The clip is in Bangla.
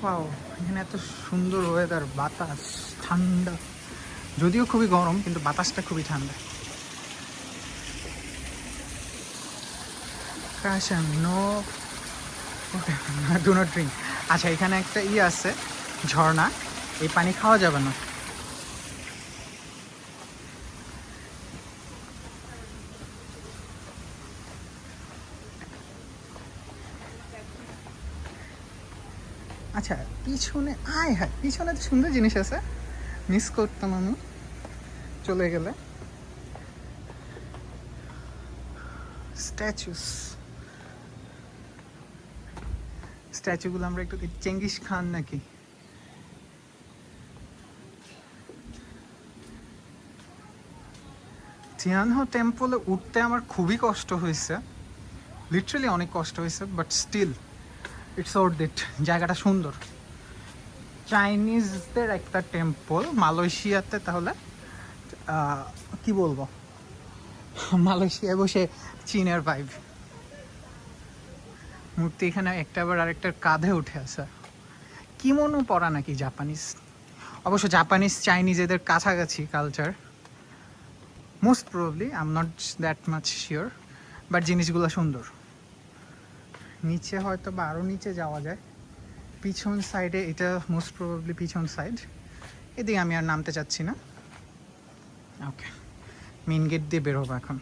ওয়াও, এখানে এত সুন্দর ওয়েদার, বাতাস ঠান্ডা, যদিও খুবই গরম কিন্তু বাতাসটা খুবই ঠান্ডা। Caution, no, do not drink. আচ্ছা, এখানে একটা আছে, ঝর্ণা, এই পানি খাওয়া যাবে না। আচ্ছা, পিছনে হ্যাঁ, পিছনে তো সুন্দর জিনিস আছে, মিস করতাম আমি চলে গেলে। স্ট্যাচুগুলো আমরা একটু চেঙ্গিস খান নাকি। তিয়ানহো টেম্পলে উঠতে আমার খুবই কষ্ট হয়েছে, লিটারালি অনেক কষ্ট হয়েছে, but still it's worth it. জায়গাটা সুন্দর, চাইনিজদের একটা টেম্পল মালয়েশিয়াতে। তাহলে কি বলবো, মালয়েশিয়ায় বসে চীনের ভাইব। মূর্তি এখানে একটা আবার আরেকটার কাঁধে উঠে আসে, কিমোনো পরা নাকি জাপানিজ। অবশ্য জাপানিজ চাইনিজ এদের কাছাকাছি culture, most probably, I am not that much sure, but জিনিসগুলো সুন্দর। নিচে হয়তো বা আরও নিচে যাওয়া যায়, পিছন সাইডে, এটা মোস্ট প্রবাবলি পিছন সাইড। এদিকে আমি আর নামতে চাচ্ছি না। ওকে, মেন গেট দিয়ে বেরোবো এখন।